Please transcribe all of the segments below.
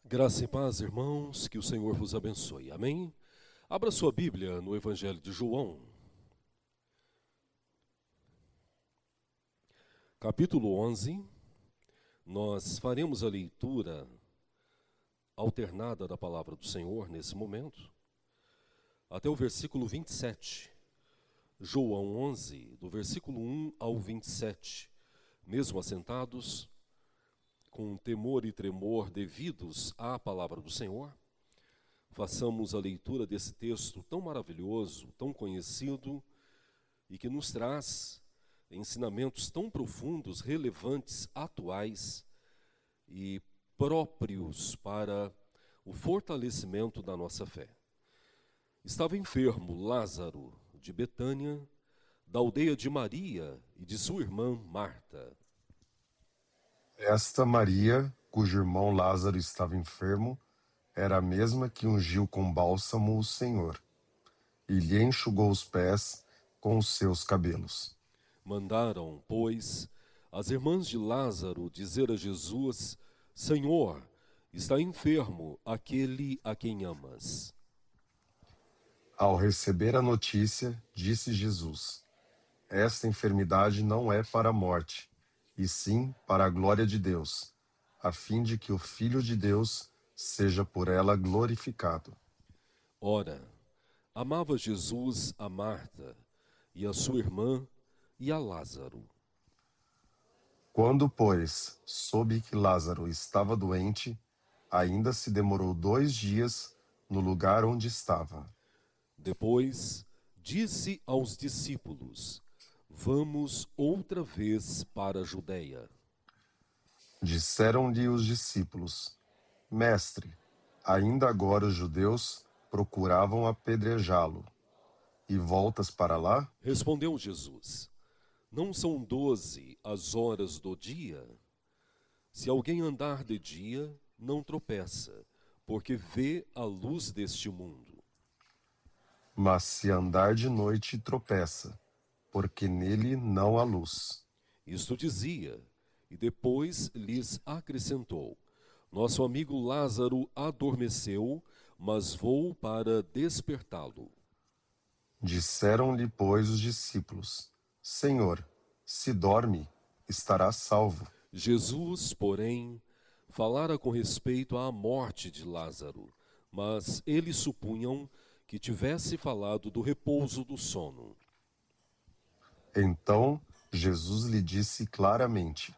Graça e paz, irmãos, que o Senhor vos abençoe. Amém? Abra sua Bíblia no Evangelho de João, capítulo 11. Nós faremos a leitura alternada da palavra do Senhor nesse momento, até o versículo 27. João 11, do versículo 1 ao 27. Mesmo assentados, com temor e tremor devidos à palavra do Senhor, façamos a leitura desse texto tão maravilhoso, tão conhecido e que nos traz ensinamentos tão profundos, relevantes, atuais e próprios para o fortalecimento da nossa fé. Estava enfermo Lázaro de Betânia, da aldeia de Maria e de sua irmã Marta. Esta Maria, cujo irmão Lázaro estava enfermo, era a mesma que ungiu com bálsamo o Senhor, e lhe enxugou os pés com os seus cabelos. Mandaram, pois, as irmãs de Lázaro dizer a Jesus: Senhor, está enfermo aquele a quem amas. Ao receber a notícia, disse Jesus: Esta enfermidade não é para a morte, e sim para a glória de Deus, a fim de que o Filho de Deus seja por ela glorificado. Ora, amava Jesus a Marta e a sua irmã e a Lázaro. Quando, pois, soube que Lázaro estava doente, ainda se demorou 2 dias no lugar onde estava. Depois disse aos discípulos: Vamos outra vez para a Judeia. Disseram-lhe os discípulos: Mestre, ainda agora os judeus procuravam apedrejá-lo. E voltas para lá? Respondeu Jesus: Não são 12 as horas do dia? Se alguém andar de dia, não tropeça, porque vê a luz deste mundo. Mas se andar de noite, tropeça, porque nele não há luz. Isto dizia, e depois lhes acrescentou: Nosso amigo Lázaro adormeceu, mas vou para despertá-lo. Disseram-lhe, pois, os discípulos: Senhor, se dorme, estará salvo. Jesus, porém, falara com respeito à morte de Lázaro, mas eles supunham que tivesse falado do repouso do sono. Então Jesus lhe disse claramente: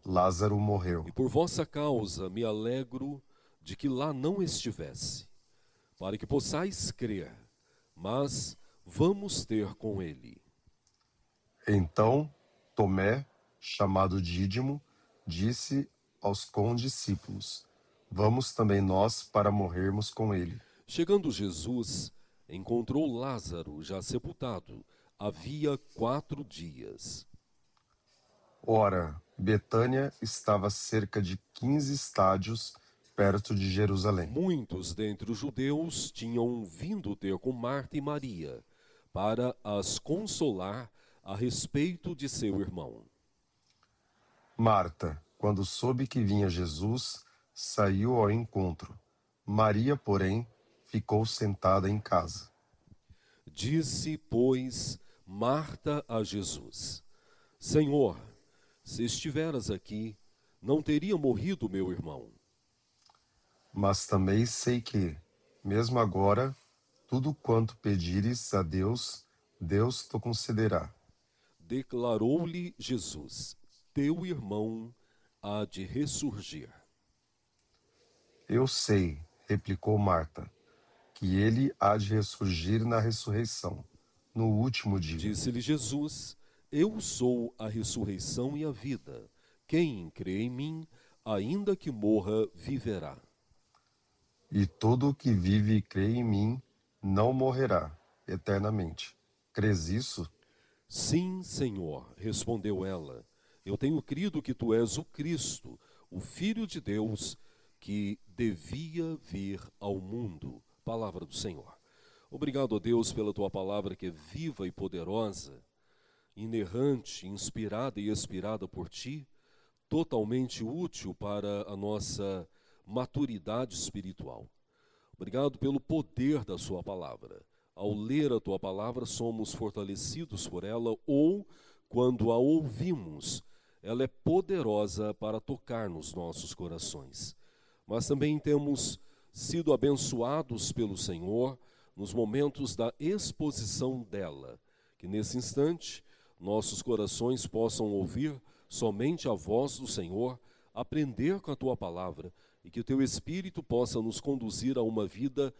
Lázaro morreu. E por vossa causa me alegro de que lá não estivesse, para que possais crer, mas vamos ter com ele. Então Tomé, chamado Dídimo, disse aos condiscípulos: Vamos também nós para morrermos com ele. Chegando Jesus, encontrou Lázaro já sepultado, havia 4 dias. Ora, Betânia estava a cerca de 15 estádios perto de Jerusalém. Muitos dentre os judeus tinham vindo ter com Marta e Maria, para as consolar a respeito de seu irmão. Marta, quando soube que vinha Jesus, saiu ao encontro. Maria, porém, ficou sentada em casa. Disse, pois, Marta a Jesus: Senhor, se estiveras aqui, não teria morrido meu irmão. Mas também sei que, mesmo agora, tudo quanto pedires a Deus, Deus te concederá. Declarou-lhe Jesus: Teu irmão há de ressurgir. Eu sei, replicou Marta, que ele há de ressurgir na ressurreição, no último dia. Disse-lhe Jesus: Eu sou a ressurreição e a vida. Quem crê em mim, ainda que morra, viverá. E todo o que vive e crê em mim não morrerá eternamente. Crês isso? Sim, Senhor, respondeu ela. Eu tenho crido que tu és o Cristo, o Filho de Deus, que devia vir ao mundo. Palavra do Senhor. Obrigado, ó Deus, pela tua palavra que é viva e poderosa, inerrante, inspirada e expirada por ti, totalmente útil para a nossa maturidade espiritual. Obrigado pelo poder da sua palavra. Ao ler a tua palavra, somos fortalecidos por ela, ou, quando a ouvimos, ela é poderosa para tocar nos nossos corações. Mas também temos sido abençoados pelo Senhor nos momentos da exposição dela, que nesse instante nossos corações possam ouvir somente a voz do Senhor, aprender com a tua palavra, e que o teu Espírito possa nos conduzir a uma vida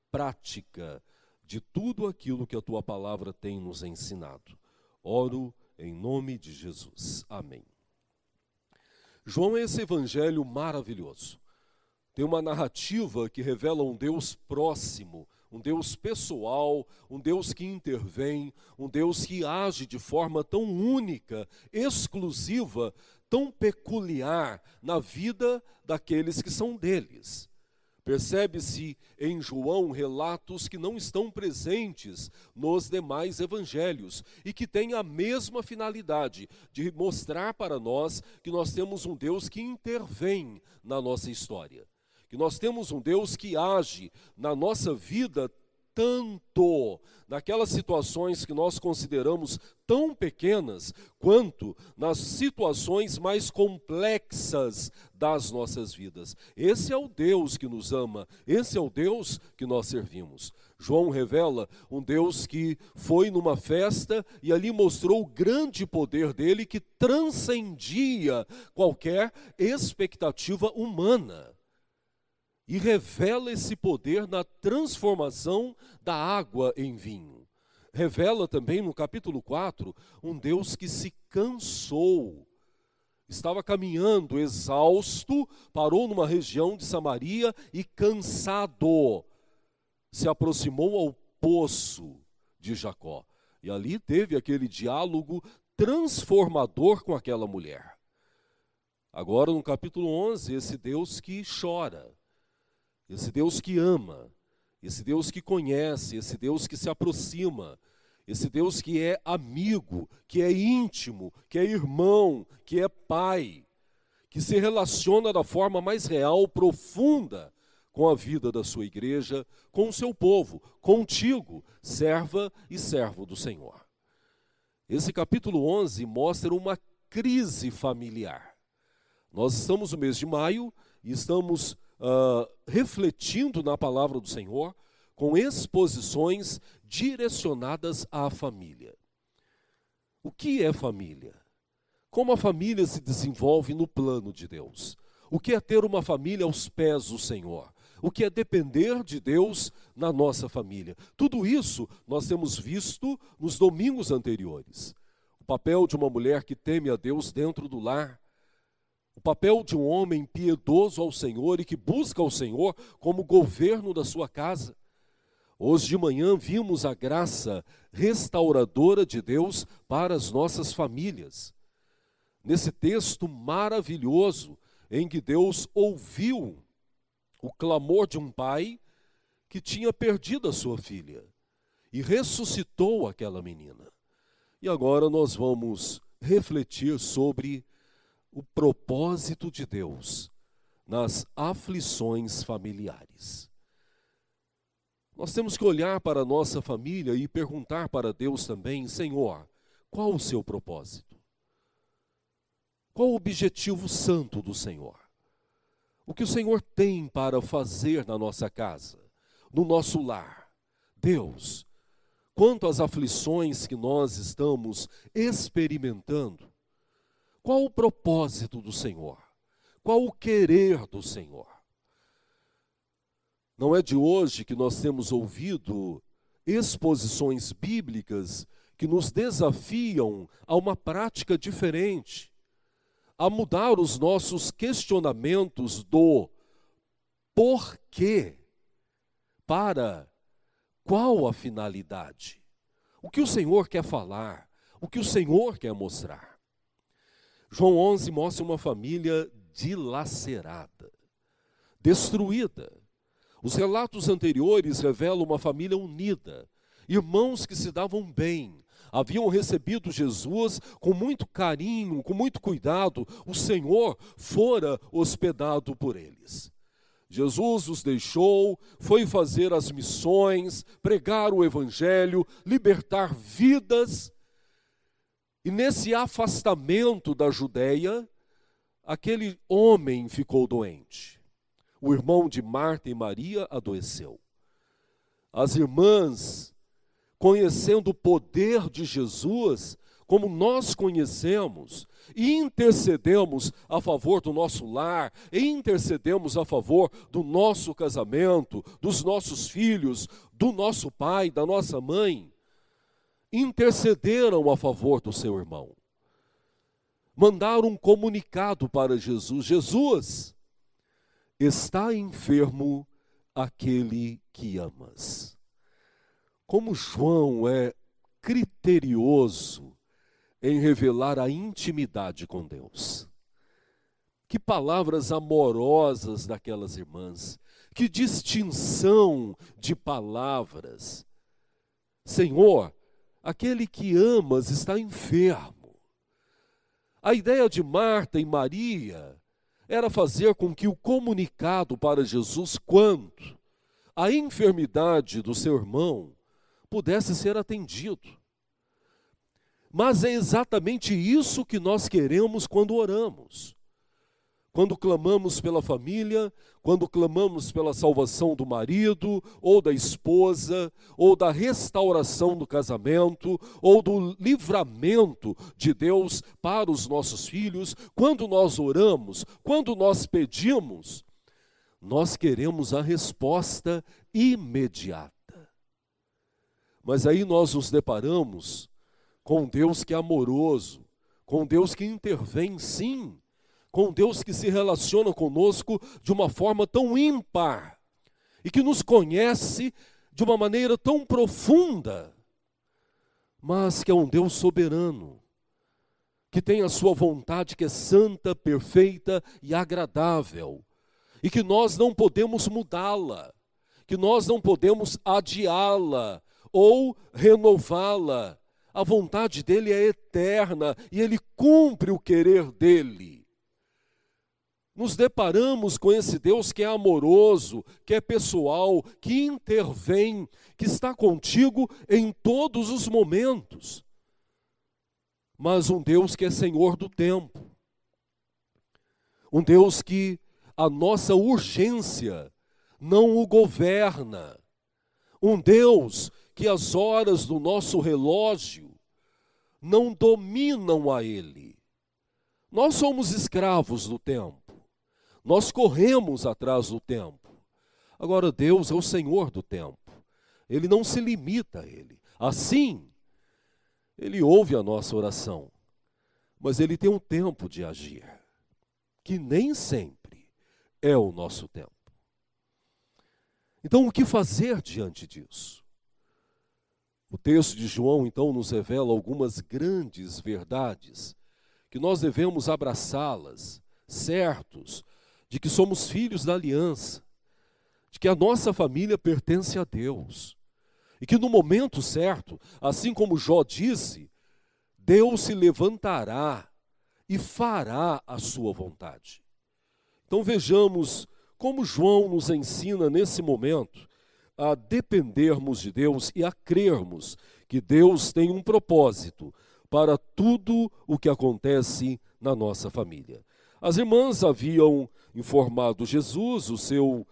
prática de tudo aquilo que a tua palavra tem nos ensinado. Oro em nome de Jesus. Amém. João é esse evangelho maravilhoso. Tem uma narrativa que revela um Deus próximo, um Deus pessoal, um Deus que intervém, um Deus que age de forma tão única, exclusiva, tão peculiar na vida daqueles que são deles. Percebe-se em João relatos que não estão presentes nos demais evangelhos e que têm a mesma finalidade de mostrar para nós que nós temos um Deus que intervém na nossa história, que nós temos um Deus que age na nossa vida tanto naquelas situações que nós consideramos tão pequenas, quanto nas situações mais complexas das nossas vidas. Esse é o Deus que nos ama, esse é o Deus que nós servimos. João revela um Deus que foi numa festa e ali mostrou o grande poder dele que transcendia qualquer expectativa humana. E revela esse poder na transformação da água em vinho. Revela também no capítulo 4 um Deus que se cansou. Estava caminhando exausto, parou numa região de Samaria e cansado, se aproximou ao poço de Jacó. E ali teve aquele diálogo transformador com aquela mulher. Agora no capítulo 11, esse Deus que chora, esse Deus que ama, esse Deus que conhece, esse Deus que se aproxima, esse Deus que é amigo, que é íntimo, que é irmão, que é pai, que se relaciona da forma mais real, profunda com a vida da sua igreja, com o seu povo, contigo, serva e servo do Senhor. Esse capítulo 11 mostra uma crise familiar. Nós estamos no mês de maio e estamos refletindo na palavra do Senhor com exposições direcionadas à família. O que é família? Como a família se desenvolve no plano de Deus? O que é ter uma família aos pés do Senhor? O que é depender de Deus na nossa família? Tudo isso nós temos visto nos domingos anteriores. O papel de uma mulher que teme a Deus dentro do lar, o papel de um homem piedoso ao Senhor e que busca o Senhor como governo da sua casa. Hoje de manhã vimos a graça restauradora de Deus para as nossas famílias. Nesse texto maravilhoso em que Deus ouviu o clamor de um pai que tinha perdido a sua filha e ressuscitou aquela menina. E agora nós vamos refletir sobre o propósito de Deus nas aflições familiares. Nós temos que olhar para a nossa família e perguntar para Deus também: Senhor, qual o seu propósito? Qual o objetivo santo do Senhor? O que o Senhor tem para fazer na nossa casa, no nosso lar? Deus, quanto às aflições que nós estamos experimentando, qual o propósito do Senhor? Qual o querer do Senhor? Não é de hoje que nós temos ouvido exposições bíblicas que nos desafiam a uma prática diferente, a mudar os nossos questionamentos do porquê para qual a finalidade. O que o Senhor quer falar, o que o Senhor quer mostrar. João 11 mostra uma família dilacerada, destruída. Os relatos anteriores revelam uma família unida, irmãos que se davam bem, haviam recebido Jesus com muito carinho, com muito cuidado. O Senhor fora hospedado por eles. Jesus os deixou, foi fazer as missões, pregar o evangelho, libertar vidas. E nesse afastamento da Judéia, aquele homem ficou doente. O irmão de Marta e Maria adoeceu. As irmãs, conhecendo o poder de Jesus, como nós conhecemos, e intercedemos a favor do nosso lar, e intercedemos a favor do nosso casamento, dos nossos filhos, do nosso pai, da nossa mãe, intercederam a favor do seu irmão. Mandaram um comunicado para Jesus: Jesus, está enfermo aquele que amas. Como João é criterioso em revelar a intimidade com Deus. Que palavras amorosas daquelas irmãs, que distinção de palavras. Senhor, aquele que amas está enfermo. A ideia de Marta e Maria era fazer com que o comunicado para Jesus quanto à enfermidade do seu irmão pudesse ser atendido. Mas é exatamente isso que nós queremos quando oramos. Quando clamamos pela família, quando clamamos pela salvação do marido, ou da esposa, ou da restauração do casamento, ou do livramento de Deus para os nossos filhos, quando nós oramos, quando nós pedimos, nós queremos a resposta imediata. Mas aí nós nos deparamos com Deus que é amoroso, com Deus que intervém, sim, com Deus que se relaciona conosco de uma forma tão ímpar e que nos conhece de uma maneira tão profunda, mas que é um Deus soberano, que tem a sua vontade que é santa, perfeita e agradável, e que nós não podemos mudá-la, que nós não podemos adiá-la ou renová-la. A vontade dele é eterna e ele cumpre o querer dele. Nos deparamos com esse Deus que é amoroso, que é pessoal, que intervém, que está contigo em todos os momentos. Mas um Deus que é Senhor do tempo. Um Deus que a nossa urgência não o governa. Um Deus que as horas do nosso relógio não dominam a ele. Nós somos escravos do tempo. Nós corremos atrás do tempo. Agora Deus é o Senhor do tempo. Ele não se limita a ele. Assim, ele ouve a nossa oração, mas ele tem um tempo de agir, que nem sempre é o nosso tempo. Então, o que fazer diante disso? O texto de João, então, nos revela algumas grandes verdades que nós devemos abraçá-las, certos de que somos filhos da aliança, de que a nossa família pertence a Deus, e que no momento certo, assim como Jó disse, Deus se levantará e fará a sua vontade. Então vejamos como João nos ensina nesse momento a dependermos de Deus e a crermos que Deus tem um propósito para tudo o que acontece na nossa família. As irmãs haviam informado Jesus, o seu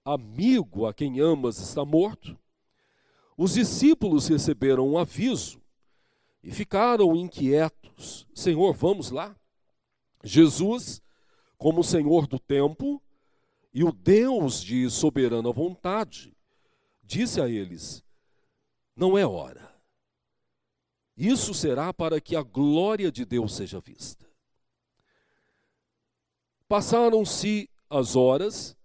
amigo a quem amas está morto. Os discípulos receberam um aviso e ficaram inquietos. Senhor, vamos lá? Jesus, como Senhor do tempo e o Deus de soberana vontade, disse a eles: não é hora. Isso será para que a glória de Deus seja vista. Passaram-se as horas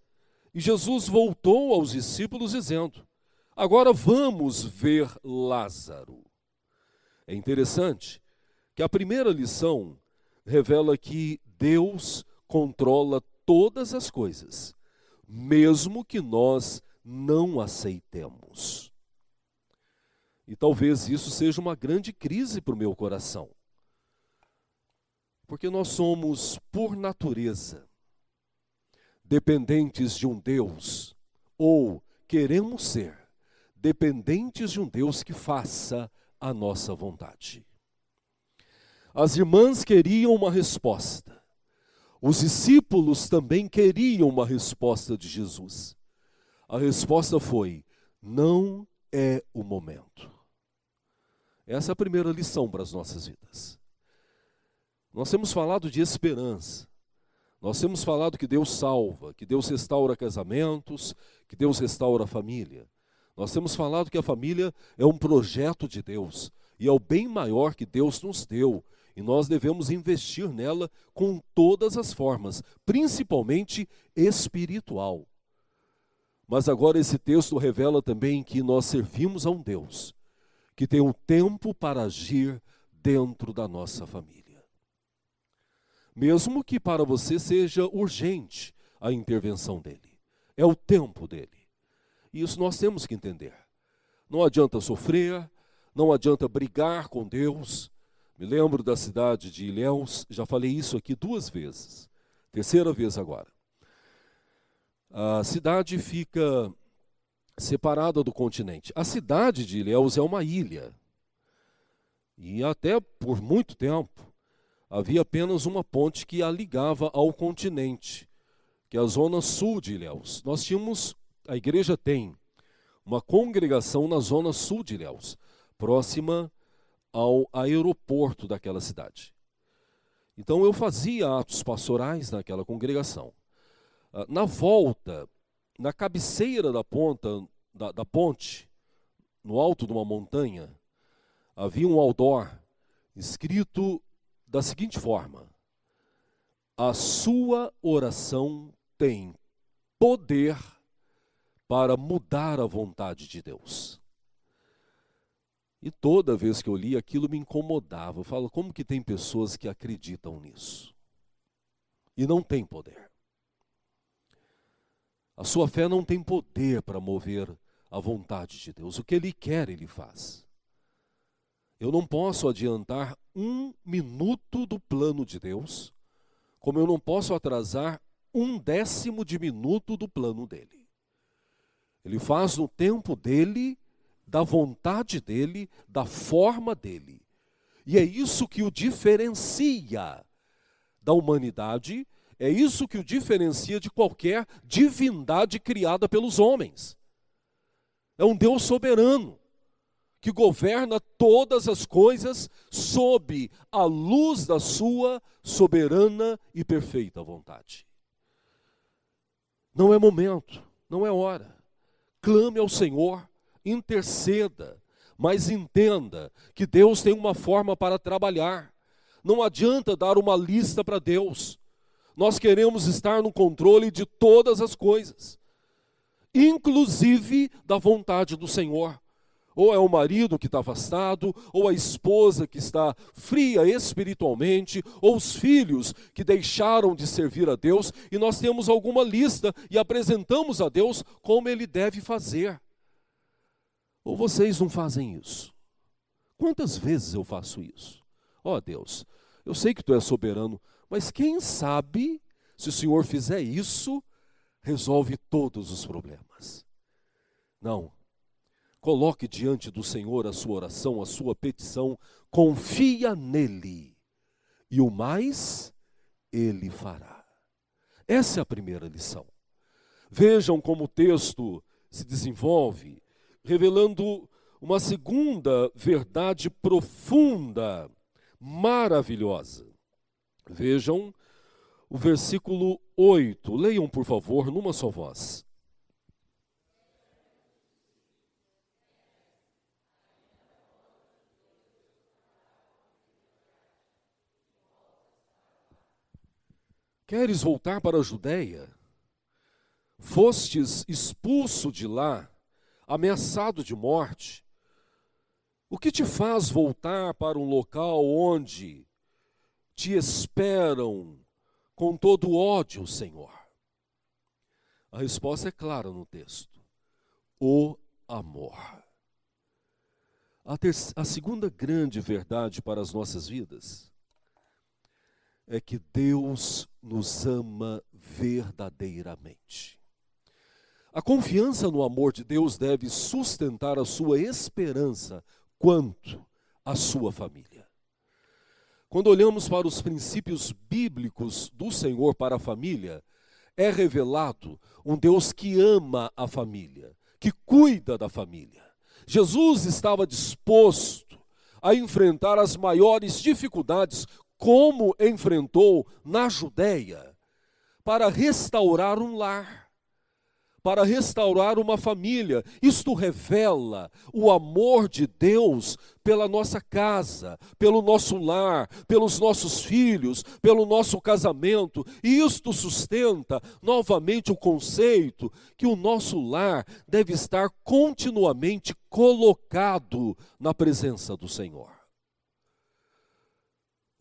e Jesus voltou aos discípulos dizendo: agora vamos ver Lázaro. É interessante que a primeira lição revela que Deus controla todas as coisas, mesmo que nós não aceitemos. E talvez isso seja uma grande crise para o meu coração. Porque nós somos, por natureza, dependentes de um Deus, ou queremos ser dependentes de um Deus que faça a nossa vontade. As irmãs queriam uma resposta. Os discípulos também queriam uma resposta de Jesus. A resposta foi: não é o momento. Essa é a primeira lição para as nossas vidas. Nós temos falado de esperança. Nós temos falado que Deus salva, que Deus restaura casamentos, que Deus restaura a família. Nós temos falado que a família é um projeto de Deus e é o bem maior que Deus nos deu. E nós devemos investir nela com todas as formas, principalmente espiritual. Mas agora esse texto revela também que nós servimos a um Deus que tem um tempo para agir dentro da nossa família. Mesmo que para você seja urgente a intervenção dele. É o tempo dele. E isso nós temos que entender. Não adianta sofrer, não adianta brigar com Deus. Me lembro da cidade de Ilhéus, já falei isso aqui 2 vezes. 3ª vez agora. A cidade fica separada do continente. A cidade de Ilhéus é uma ilha. E até por muito tempo, havia apenas uma ponte que a ligava ao continente, que é a zona sul de Ilhéus. A igreja tem uma congregação na zona sul de Ilhéus, próxima ao aeroporto daquela cidade. Então eu fazia atos pastorais naquela congregação. Na volta, na cabeceira da ponte, no alto de uma montanha, havia um outdoor escrito da seguinte forma: a sua oração tem poder para mudar a vontade de Deus. E toda vez que eu li aquilo me incomodava. Eu falo, como que tem pessoas que acreditam nisso? E não tem poder. A sua fé não tem poder para mover a vontade de Deus. O que Ele quer, Ele faz. Eu não posso adiantar 1 minuto do plano de Deus, como eu não posso atrasar 1/10 de minuto do plano dele. Ele faz no tempo dele, da vontade dele, da forma dele. E é isso que o diferencia da humanidade, é isso que o diferencia de qualquer divindade criada pelos homens. É um Deus soberano, que governa todas as coisas sob a luz da sua soberana e perfeita vontade. Não é momento, não é hora. Clame ao Senhor, interceda, mas entenda que Deus tem uma forma para trabalhar. Não adianta dar uma lista para Deus. Nós queremos estar no controle de todas as coisas, inclusive da vontade do Senhor. Ou é o marido que está afastado, ou a esposa que está fria espiritualmente, ou os filhos que deixaram de servir a Deus, e nós temos alguma lista e apresentamos a Deus como Ele deve fazer. Ou vocês não fazem isso? Quantas vezes eu faço isso? Ó Deus, eu sei que Tu és soberano, mas quem sabe, se o Senhor fizer isso, resolve todos os problemas. Não. Coloque diante do Senhor a sua oração, a sua petição, confia nele, e o mais Ele fará. Essa é a primeira lição. Vejam como o texto se desenvolve, revelando uma segunda verdade profunda, maravilhosa. Vejam o versículo 8, leiam por favor, numa só voz. Queres voltar para a Judéia? Fostes expulso de lá, ameaçado de morte. O que te faz voltar para um local onde te esperam com todo ódio, Senhor? A resposta é clara no texto: o amor. A segunda grande verdade para as nossas vidas é que Deus nos ama verdadeiramente. A confiança no amor de Deus deve sustentar a sua esperança quanto à sua família. Quando olhamos para os princípios bíblicos do Senhor para a família, é revelado um Deus que ama a família, que cuida da família. Jesus estava disposto a enfrentar as maiores dificuldades, como enfrentou na Judéia, para restaurar um lar, para restaurar uma família. Isto revela o amor de Deus pela nossa casa, pelo nosso lar, pelos nossos filhos, pelo nosso casamento. E isto sustenta novamente o conceito que o nosso lar deve estar continuamente colocado na presença do Senhor.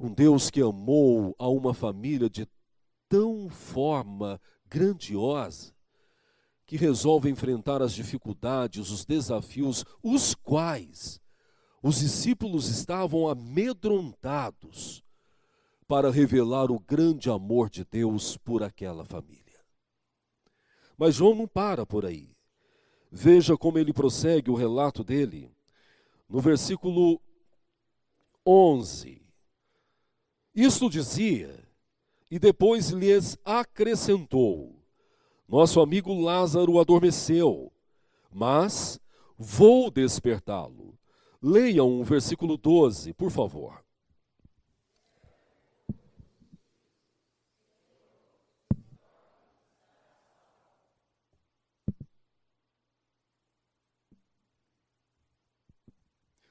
Um Deus que amou a uma família de tão forma grandiosa, que resolve enfrentar as dificuldades, os desafios, os quais os discípulos estavam amedrontados, para revelar o grande amor de Deus por aquela família. Mas João não para por aí. Veja como ele prossegue o relato dele, no versículo 11. Isto dizia, e depois lhes acrescentou: nosso amigo Lázaro adormeceu, mas vou despertá-lo. Leiam o versículo 12, por favor.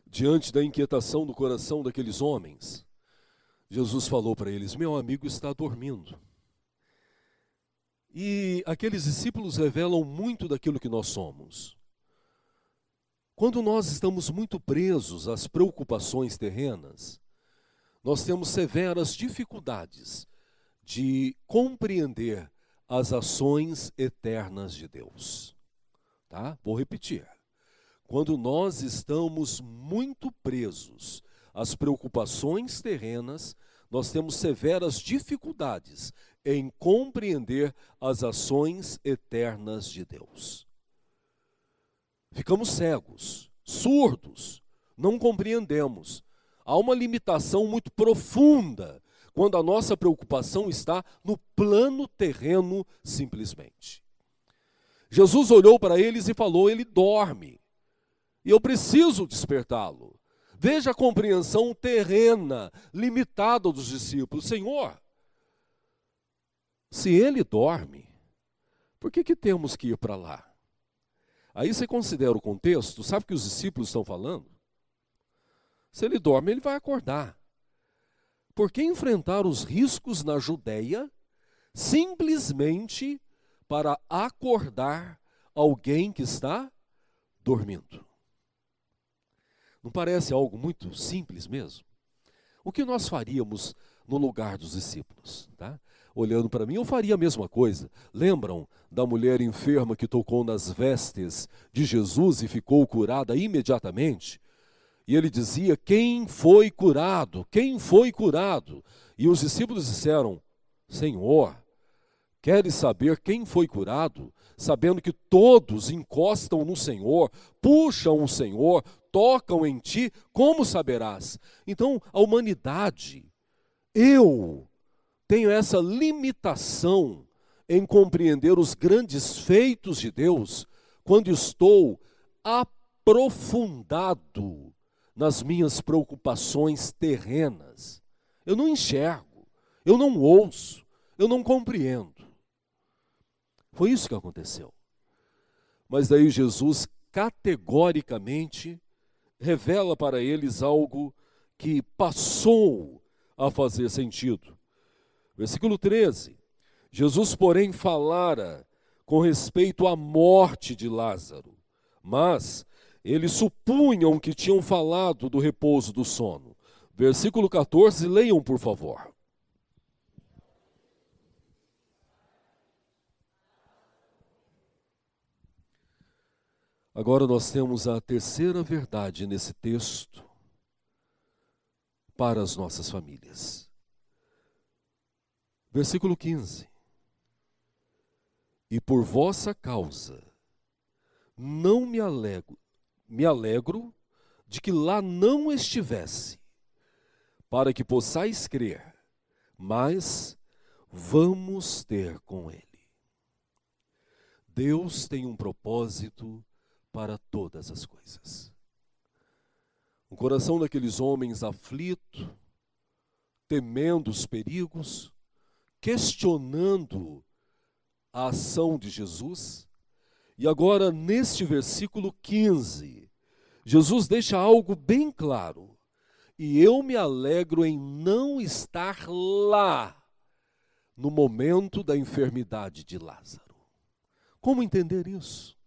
Diante da inquietação do coração daqueles homens, Jesus falou para eles: meu amigo está dormindo. E aqueles discípulos revelam muito daquilo que nós somos. Quando nós estamos muito presos às preocupações terrenas, nós temos severas dificuldades de compreender as ações eternas de Deus. Tá? Vou repetir. Quando nós estamos muito presos às preocupações terrenas, nós temos severas dificuldades em compreender as ações eternas de Deus. Ficamos cegos, surdos, não compreendemos. Há uma limitação muito profunda quando a nossa preocupação está no plano terreno simplesmente. Jesus olhou para eles e falou: ele dorme, e eu preciso despertá-lo. Veja a compreensão terrena, limitada dos discípulos. Senhor, se ele dorme, por que temos que ir para lá? Aí você considera o contexto, sabe o que os discípulos estão falando? Se ele dorme, ele vai acordar. Por que enfrentar os riscos na Judéia simplesmente para acordar alguém que está dormindo? Não parece algo muito simples mesmo? O que nós faríamos no lugar dos discípulos? Tá? Olhando para mim, eu faria a mesma coisa. Lembram da mulher enferma que tocou nas vestes de Jesus e ficou curada imediatamente? E ele dizia: quem foi curado? Quem foi curado? E os discípulos disseram: Senhor, queres saber quem foi curado? Sabendo que todos encostam no Senhor, puxam o Senhor, tocam em ti, como saberás? Então, a humanidade, eu tenho essa limitação em compreender os grandes feitos de Deus quando estou aprofundado nas minhas preocupações terrenas. Eu não enxergo, eu não ouço, eu não compreendo. Foi isso que aconteceu. Mas daí Jesus categoricamente revela para eles algo que passou a fazer sentido. Versículo 13. Jesus, porém, falara com respeito à morte de Lázaro, mas eles supunham que tinham falado do repouso do sono. Versículo 14, leiam, por favor. Agora nós temos a terceira verdade nesse texto para as nossas famílias. Versículo 15. E por vossa causa não me alegro de que lá não estivesse, para que possais crer, mas vamos ter com ele. Deus tem um propósito para todas as coisas. O coração daqueles homens aflitos, temendo os perigos, questionando a ação de Jesus. E agora, neste versículo 15, Jesus deixa algo bem claro. E eu me alegro em não estar lá, no momento da enfermidade de Lázaro. Como entender isso?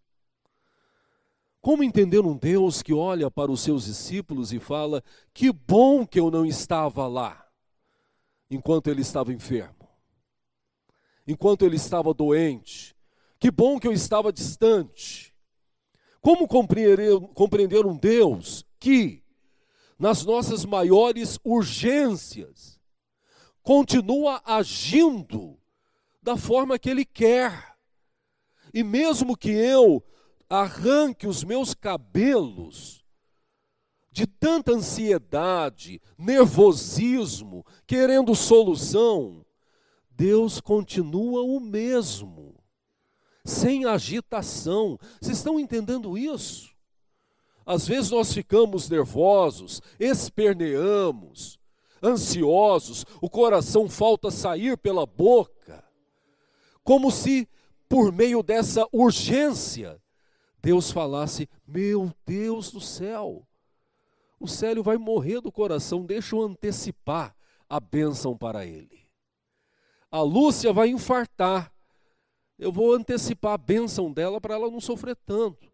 Como entender um Deus que olha para os seus discípulos e fala: que bom que eu não estava lá, enquanto ele estava enfermo, enquanto ele estava doente, que bom que eu estava distante. Como compreender um Deus que, nas nossas maiores urgências, continua agindo da forma que ele quer? E mesmo que eu arranque os meus cabelos de tanta ansiedade, nervosismo, querendo solução, Deus continua o mesmo, sem agitação. Vocês estão entendendo isso? Às vezes nós ficamos nervosos, esperneamos, ansiosos, o coração falta sair pela boca, como se por meio dessa urgência Deus falasse: meu Deus do céu, o Célio vai morrer do coração, deixa eu antecipar a bênção para ele. A Lúcia vai infartar, eu vou antecipar a bênção dela para ela não sofrer tanto.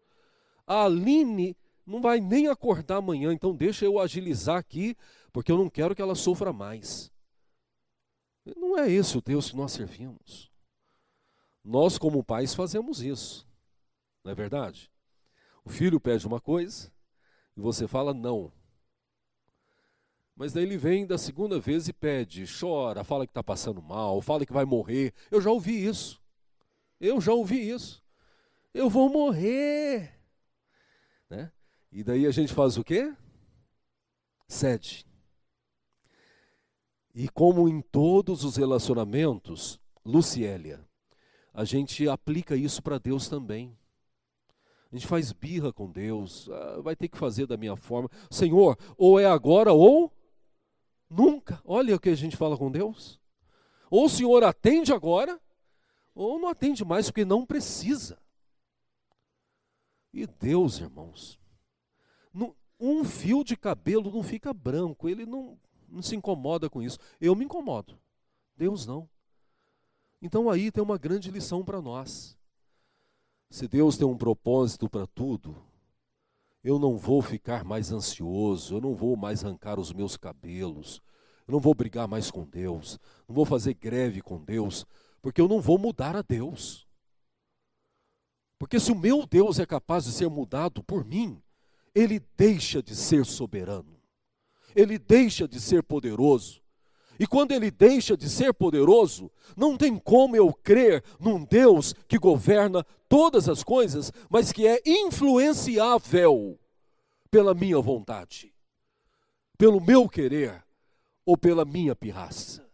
A Aline não vai nem acordar amanhã, então deixa eu agilizar aqui, porque eu não quero que ela sofra mais. Não é esse o Deus que nós servimos. Nós, como pais, fazemos isso, não é verdade? O filho pede uma coisa e você fala não. Mas daí ele vem da segunda vez e pede, chora, fala que está passando mal, fala que vai morrer. Eu já ouvi isso. Eu vou morrer. Né? E daí a gente faz o quê? Cede. E como em todos os relacionamentos, Luciélia, a gente aplica isso para Deus também. A gente faz birra com Deus, vai ter que fazer da minha forma. Senhor, ou é agora ou nunca. Olha o que a gente fala com Deus. Ou o Senhor atende agora, ou não atende mais, porque não precisa. E Deus, irmãos, um fio de cabelo não fica branco, ele não se incomoda com isso. Eu me incomodo, Deus não. Então aí tem uma grande lição para nós. Se Deus tem um propósito para tudo, eu não vou ficar mais ansioso, eu não vou mais arrancar os meus cabelos, eu não vou brigar mais com Deus, não vou fazer greve com Deus, porque eu não vou mudar a Deus. Porque se o meu Deus é capaz de ser mudado por mim, ele deixa de ser soberano, ele deixa de ser poderoso. E quando ele deixa de ser poderoso, não tem como eu crer num Deus que governa todas as coisas, mas que é influenciável pela minha vontade, pelo meu querer ou pela minha pirraça.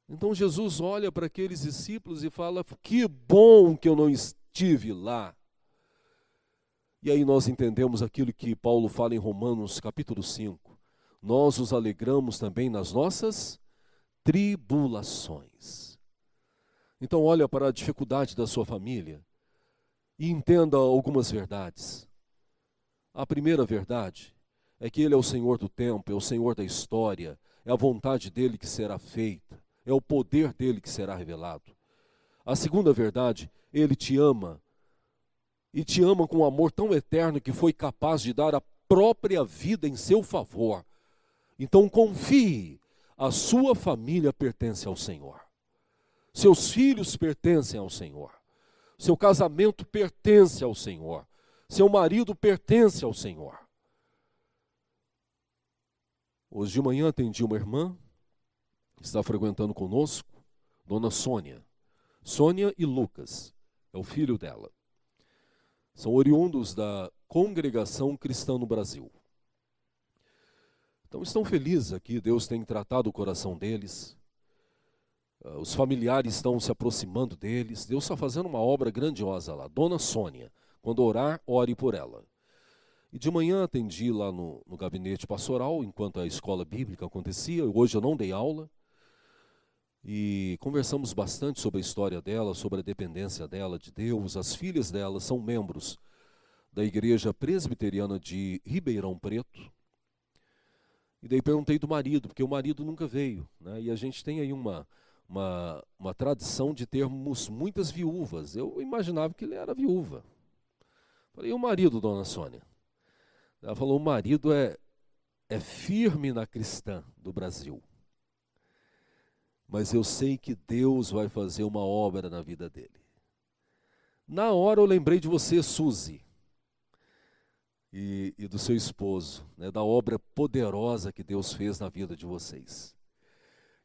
Então Jesus olha para aqueles discípulos e fala: que bom que eu não estive lá. E aí nós entendemos aquilo que Paulo fala em Romanos capítulo 5. Nós os alegramos também nas nossas tribulações. Então olha para a dificuldade da sua família e entenda algumas verdades. A primeira verdade é que Ele é o Senhor do tempo, é o Senhor da história, é a vontade dEle que será feita, é o poder dEle que será revelado. A segunda verdade, Ele te ama, e te ama com um amor tão eterno que foi capaz de dar a própria vida em seu favor. Então confie, a sua família pertence ao Senhor. Seus filhos pertencem ao Senhor. Seu casamento pertence ao Senhor. Seu marido pertence ao Senhor. Hoje de manhã atendi uma irmã que está frequentando conosco, Dona Sônia. Sônia e Lucas, é o filho dela. São oriundos da Congregação Cristã no Brasil. Então estão felizes aqui, Deus tem tratado o coração deles. Os familiares estão se aproximando deles. Deus está fazendo uma obra grandiosa lá. Dona Sônia, quando orar, ore por ela. E de manhã atendi lá no gabinete pastoral, enquanto a escola bíblica acontecia. Hoje eu não dei aula. E conversamos bastante sobre a história dela, sobre a dependência dela de Deus. As filhas dela são membros da Igreja Presbiteriana de Ribeirão Preto. E daí perguntei do marido, porque o marido nunca veio, né? E a gente tem aí uma tradição de termos muitas viúvas. Eu imaginava que ele era viúva. Falei, e o marido, dona Sônia? Ela falou, o marido é firme na cristã do Brasil. Mas eu sei que Deus vai fazer uma obra na vida dele. Na hora eu lembrei de você, Suzy, e do seu esposo, né, da obra poderosa que Deus fez na vida de vocês.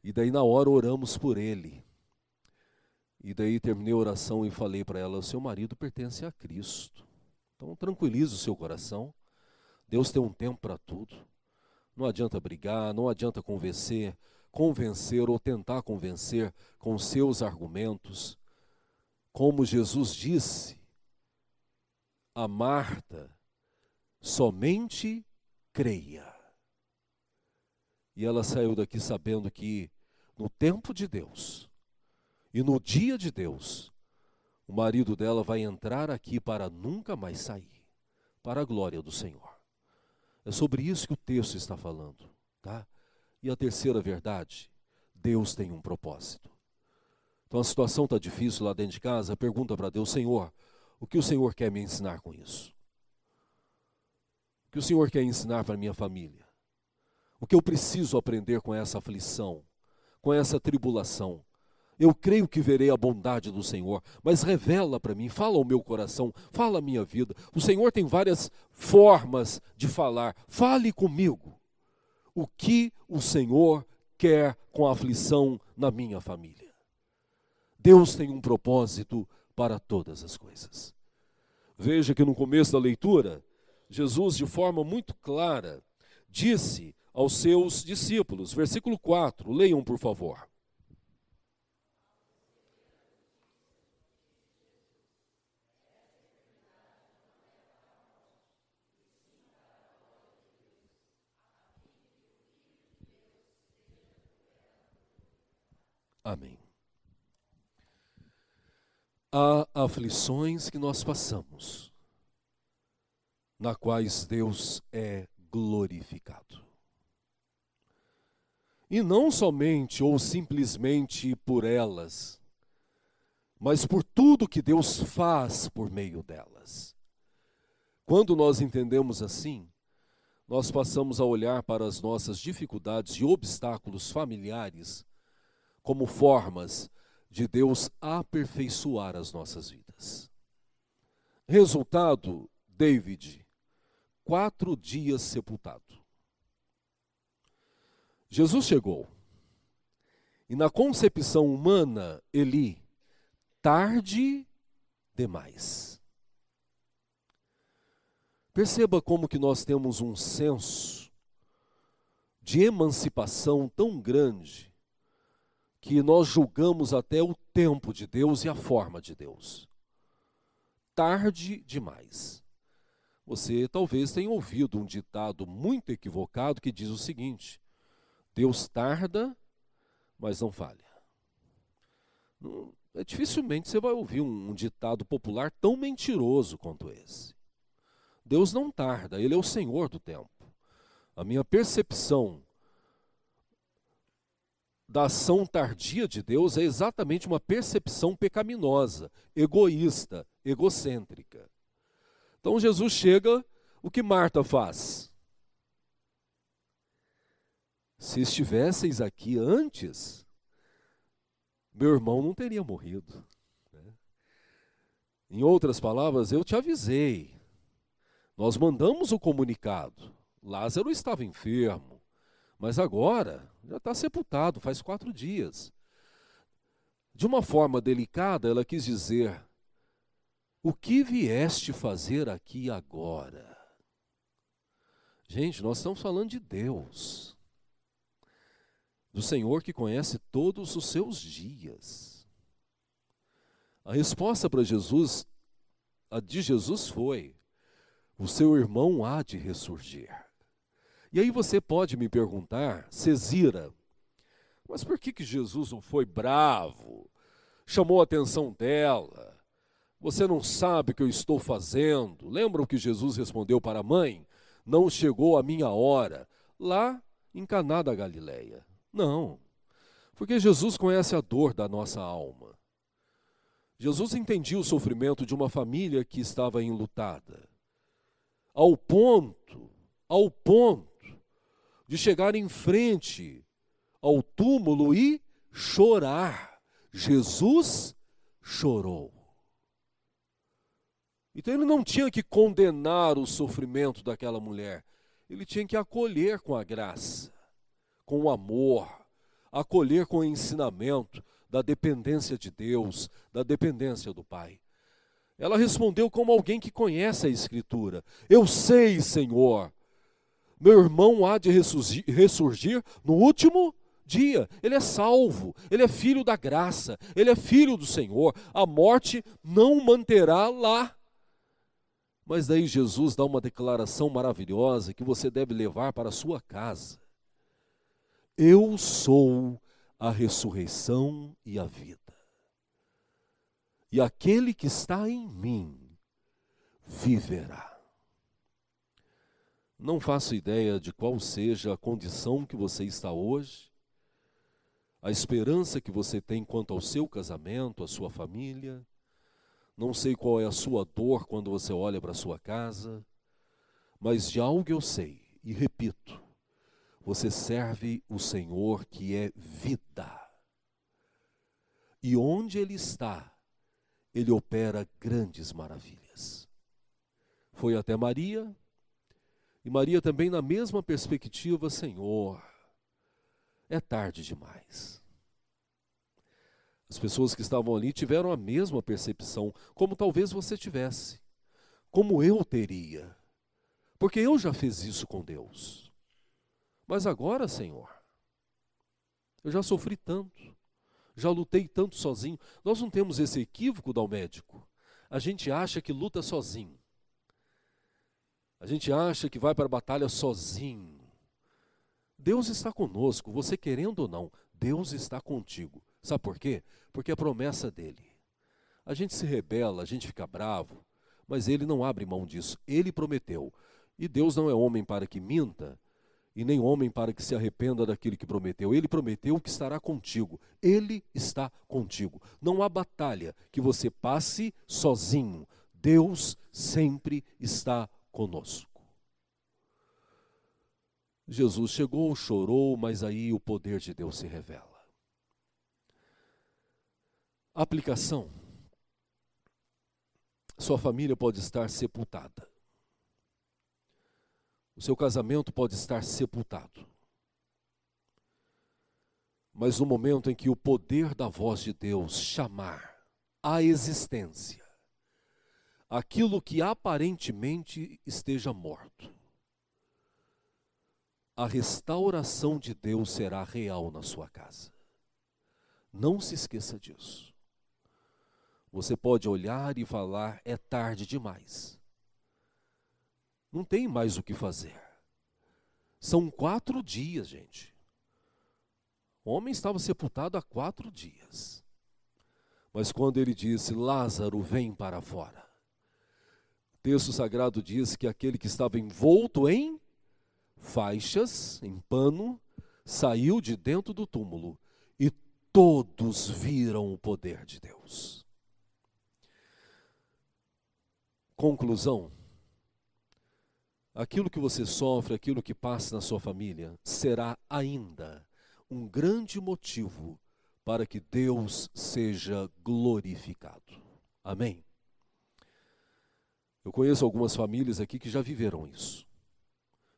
E daí na hora oramos por ele. E daí terminei a oração e falei para ela, o seu marido pertence a Cristo. Então tranquilize o seu coração. Deus tem um tempo para tudo. Não adianta brigar, não adianta convencer ou tentar convencer com seus argumentos. Como Jesus disse a Marta, somente creia. E ela saiu daqui sabendo que no tempo de Deus e no dia de Deus, o marido dela vai entrar aqui para nunca mais sair, para a glória do Senhor. É sobre isso que o texto está falando, tá? E a terceira verdade, Deus tem um propósito. Então a situação está difícil lá dentro de casa, pergunta para Deus, Senhor, o que o Senhor quer me ensinar com isso? O que o Senhor quer ensinar para a minha família? O que eu preciso aprender com essa aflição, com essa tribulação? Eu creio que verei a bondade do Senhor, mas revela para mim, fala ao meu coração, fala a minha vida. O Senhor tem várias formas de falar. Fale comigo. O que o Senhor quer com a aflição na minha família? Deus tem um propósito para todas as coisas. Veja que no começo da leitura, Jesus, de forma muito clara, disse aos seus discípulos, versículo 4, leiam por favor. Amém. Há aflições que nós passamos, na quais Deus é glorificado. E não somente ou simplesmente por elas, mas por tudo que Deus faz por meio delas. Quando nós entendemos assim, nós passamos a olhar para as nossas dificuldades e obstáculos familiares como formas de Deus aperfeiçoar as nossas vidas. Resultado, David, 4 dias sepultado. Jesus chegou, e na concepção humana, Eli, tarde demais. Perceba como que nós temos um senso de emancipação tão grande, que nós julgamos até o tempo de Deus e a forma de Deus. Tarde demais. Você talvez tenha ouvido um ditado muito equivocado que diz o seguinte: Deus tarda, mas não falha. Dificilmente você vai ouvir um ditado popular tão mentiroso quanto esse. Deus não tarda, Ele é o Senhor do tempo. A minha percepção da ação tardia de Deus é exatamente uma percepção pecaminosa, egoísta, egocêntrica. Então Jesus chega, o que Marta faz? Se estivesseis aqui antes, meu irmão não teria morrido. Em outras palavras, eu te avisei. Nós mandamos o comunicado. Lázaro estava enfermo. Mas agora já está sepultado, faz 4 dias. De uma forma delicada, ela quis dizer: o que vieste fazer aqui agora? Gente, nós estamos falando de Deus, do Senhor que conhece todos os seus dias. A resposta para Jesus, a de Jesus foi: o seu irmão há de ressurgir. E aí você pode me perguntar, Cesira, mas por que Jesus não foi bravo? Chamou a atenção dela? Você não sabe o que eu estou fazendo? Lembra o que Jesus respondeu para a mãe? Não chegou a minha hora, lá em Caná da Galileia. Não, porque Jesus conhece a dor da nossa alma. Jesus entendia o sofrimento de uma família que estava enlutada, ao ponto de chegar em frente ao túmulo e chorar. Jesus chorou. Então ele não tinha que condenar o sofrimento daquela mulher, ele tinha que acolher com a graça, com o amor, acolher com o ensinamento da dependência de Deus, da dependência do Pai. Ela respondeu como alguém que conhece a Escritura: eu sei, Senhor, meu irmão há de ressurgir no último dia. Ele é salvo, ele é filho da graça, ele é filho do Senhor. A morte não o manterá lá. Mas daí Jesus dá uma declaração maravilhosa que você deve levar para a sua casa. Eu sou a ressurreição e a vida. E aquele que está em mim viverá. Não faço ideia de qual seja a condição que você está hoje, a esperança que você tem quanto ao seu casamento, à sua família. Não sei qual é a sua dor quando você olha para a sua casa, mas de algo eu sei, e repito, você serve o Senhor que é vida. E onde Ele está, Ele opera grandes maravilhas. Foi até Maria, e Maria também na mesma perspectiva: Senhor, é tarde demais. As pessoas que estavam ali tiveram a mesma percepção, como talvez você tivesse, como eu teria, porque eu já fiz isso com Deus. Mas agora, Senhor, eu já sofri tanto, já lutei tanto sozinho. Nós não temos esse equívoco do médico. A gente acha que luta sozinho. A gente acha que vai para a batalha sozinho. Deus está conosco, você querendo ou não, Deus está contigo. Sabe por quê? Porque é promessa dele. A gente se rebela, a gente fica bravo, mas ele não abre mão disso. Ele prometeu. E Deus não é homem para que minta, e nem homem para que se arrependa daquilo que prometeu. Ele prometeu que estará contigo. Ele está contigo. Não há batalha que você passe sozinho. Deus sempre está conosco. Jesus chegou, chorou, mas aí o poder de Deus se revela. Aplicação: sua família pode estar sepultada. O seu casamento pode estar sepultado. Mas no momento em que o poder da voz de Deus chamar à existência aquilo que aparentemente esteja morto, a restauração de Deus será real na sua casa. Não se esqueça disso. Você pode olhar e falar: é tarde demais. Não tem mais o que fazer. São 4 dias, gente. O homem estava sepultado há 4 dias. Mas quando ele disse: Lázaro, vem para fora, o texto sagrado diz que aquele que estava envolto em faixas, em pano, saiu de dentro do túmulo e todos viram o poder de Deus. Conclusão: aquilo que você sofre, aquilo que passa na sua família, será ainda um grande motivo para que Deus seja glorificado. Amém? Eu conheço algumas famílias aqui que já viveram isso.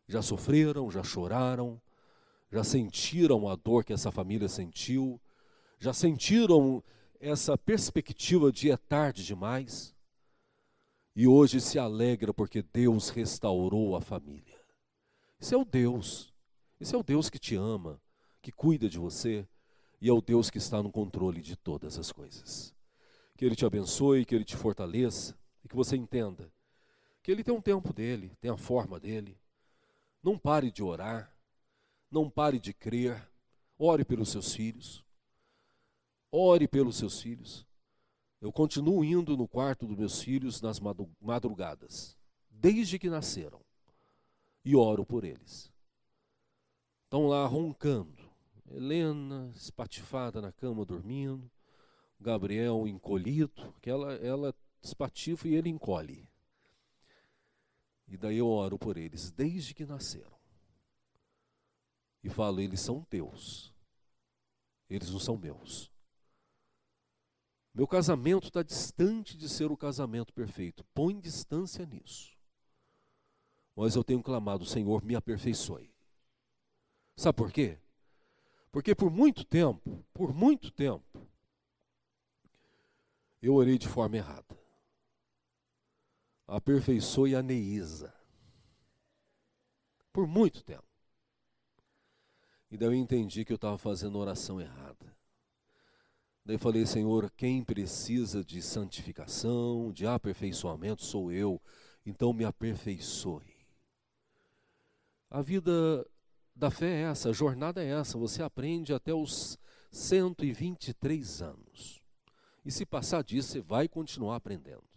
Já sofreram, já choraram, já sentiram a dor que essa família sentiu, já sentiram essa perspectiva de é tarde demais e hoje se alegra porque Deus restaurou a família. Esse é o Deus. Esse é o Deus que te ama, que cuida de você e é o Deus que está no controle de todas as coisas. Que Ele te abençoe, que Ele te fortaleça e que você entenda que Ele tem um tempo dele, tem a forma dele. Não pare de orar, não pare de crer, ore pelos seus filhos. Ore pelos seus filhos. Eu continuo indo no quarto dos meus filhos nas madrugadas, desde que nasceram, e oro por eles. Estão lá roncando. Helena espatifada na cama dormindo, Gabriel encolhido, que ela espatifa e ele encolhe. E daí eu oro por eles, desde que nasceram. E falo, eles são teus, eles não são meus. Meu casamento está distante de ser o casamento perfeito. Põe distância nisso. Mas eu tenho clamado, Senhor, me aperfeiçoe. Sabe por quê? Porque por muito tempo, eu orei de forma errada. Aperfeiçoe a Neísa. Por muito tempo. E daí eu entendi que eu estava fazendo oração errada. Daí falei, Senhor, quem precisa de santificação, de aperfeiçoamento sou eu, então me aperfeiçoe. A vida da fé é essa, a jornada é essa, você aprende até os 123 anos. E se passar disso, você vai continuar aprendendo.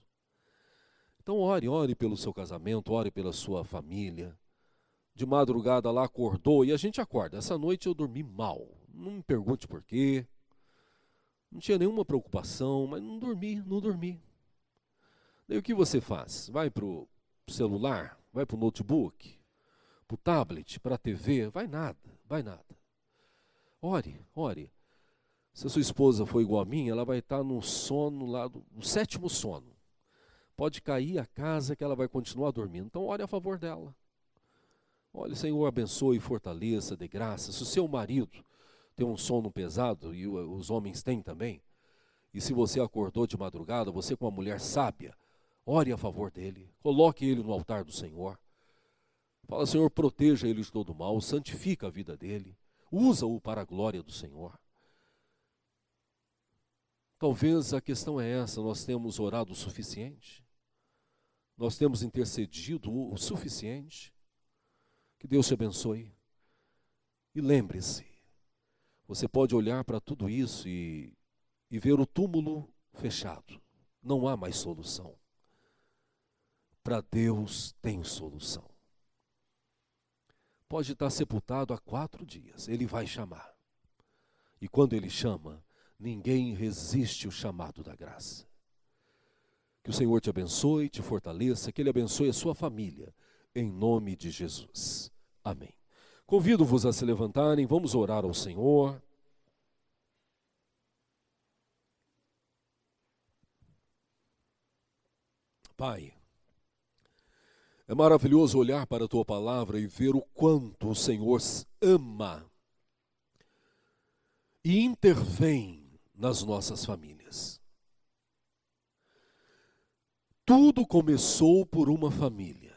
Então ore pelo seu casamento, ore pela sua família. De madrugada lá acordou, e a gente acorda. Essa noite eu dormi mal, não me pergunte por quê. Não tinha nenhuma preocupação, mas não dormi. Daí o que você faz? Vai para o celular? Vai para o notebook? Para o tablet? Para a TV? Vai nada. Ore. Se a sua esposa for igual a mim, ela vai estar no sono lá, no 7º sono. Pode cair a casa que ela vai continuar dormindo. Então ore a favor dela. Olha, Senhor, abençoe, fortaleça, dê graça. Se o seu marido tem um sono pesado, e os homens têm também, e se você acordou de madrugada, você com uma mulher sábia, ore a favor dele, coloque ele no altar do Senhor. Fala, Senhor, proteja ele de todo mal, santifica a vida dele, usa-o para a glória do Senhor. Talvez a questão é essa, nós temos orado o suficiente, nós temos intercedido o suficiente. Que Deus te abençoe. E lembre-se, você pode olhar para tudo isso e ver o túmulo fechado. Não há mais solução. Para Deus tem solução. Pode estar sepultado há 4 dias, Ele vai chamar. E quando Ele chama, ninguém resiste o chamado da graça. Que o Senhor te abençoe, te fortaleça, que Ele abençoe a sua família, em nome de Jesus. Amém. Convido-vos a se levantarem, vamos orar ao Senhor. Pai, é maravilhoso olhar para a Tua palavra e ver o quanto o Senhor ama e intervém nas nossas famílias. Tudo começou por uma família.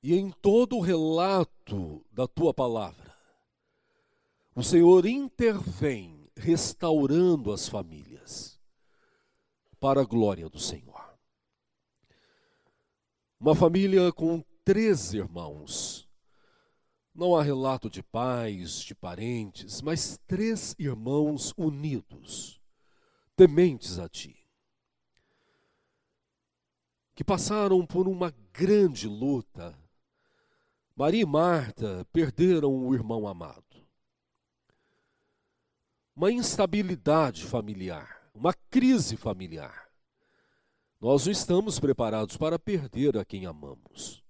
E em todo o relato da Tua palavra, o Senhor intervém restaurando as famílias para a glória do Senhor. Uma família com 3 irmãos. Não há relato de pais, de parentes, mas 3 irmãos unidos, tementes a Ti, que passaram por uma grande luta. Maria e Marta perderam o irmão amado. Uma instabilidade familiar, uma crise familiar. Nós não estamos preparados para perder a quem amamos.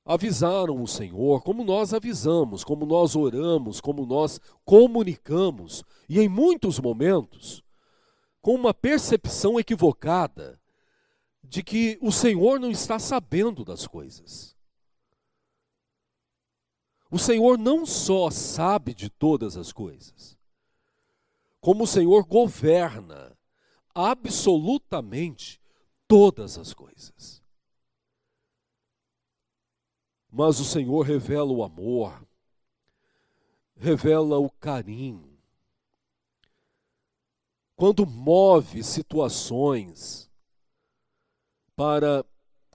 Avisaram o Senhor, como nós avisamos, como nós oramos, como nós comunicamos, e em muitos momentos, com uma percepção equivocada de que o Senhor não está sabendo das coisas. O Senhor não só sabe de todas as coisas, como o Senhor governa absolutamente todas as coisas. Mas o Senhor revela o amor, revela o carinho, quando move situações para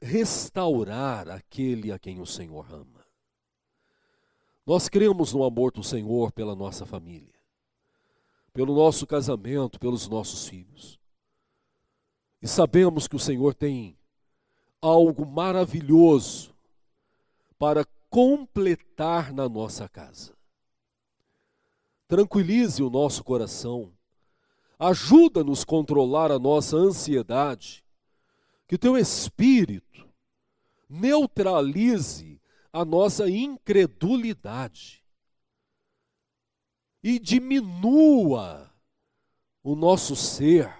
restaurar aquele a quem o Senhor ama. Nós cremos no amor do Senhor pela nossa família, pelo nosso casamento, pelos nossos filhos. E sabemos que o Senhor tem algo maravilhoso para completar na nossa casa. Tranquilize o nosso coração, ajuda-nos a controlar a nossa ansiedade, que o teu Espírito neutralize a nossa incredulidade e diminua o nosso ser,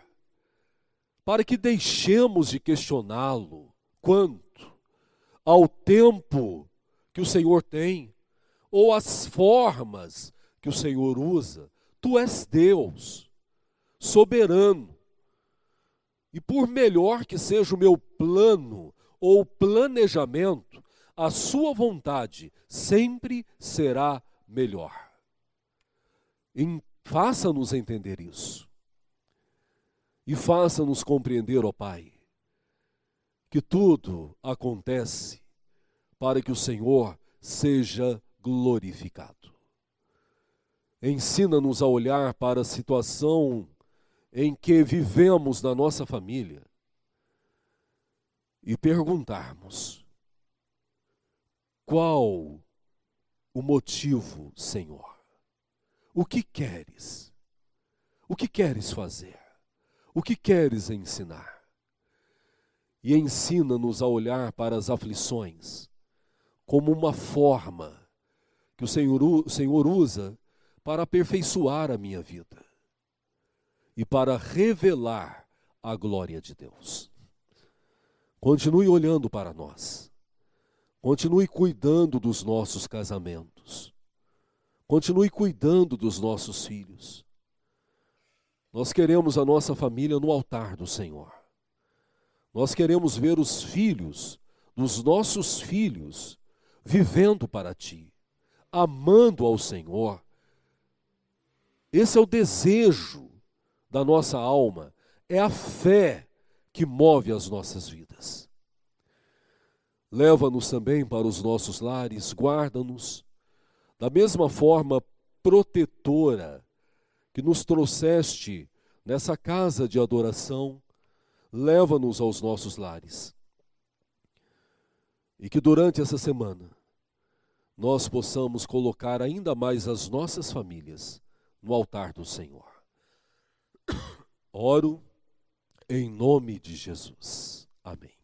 para que deixemos de questioná-lo quanto ao tempo que o Senhor tem, ou as formas que o Senhor usa. Tu és Deus, soberano. E por melhor que seja o meu plano ou planejamento, a sua vontade sempre será melhor. Faça-nos entender isso. E faça-nos compreender, ó Pai, que tudo acontece para que o Senhor seja glorificado. Ensina-nos a olhar para a situação em que vivemos na nossa família e perguntarmos: qual o motivo, Senhor? O que queres? O que queres fazer? O que queres ensinar? E ensina-nos a olhar para as aflições como uma forma que o Senhor usa para aperfeiçoar a minha vida e para revelar a glória de Deus. Continue olhando para nós. Continue cuidando dos nossos casamentos. Continue cuidando dos nossos filhos. Nós queremos a nossa família no altar do Senhor. Nós queremos ver os filhos dos nossos filhos vivendo para Ti, amando ao Senhor. Esse é o desejo da nossa alma, é a fé que move as nossas vidas. Leva-nos também para os nossos lares, guarda-nos, da mesma forma protetora que nos trouxeste nessa casa de adoração, leva-nos aos nossos lares. E que durante essa semana nós possamos colocar ainda mais as nossas famílias no altar do Senhor. Oro em nome de Jesus. Amém.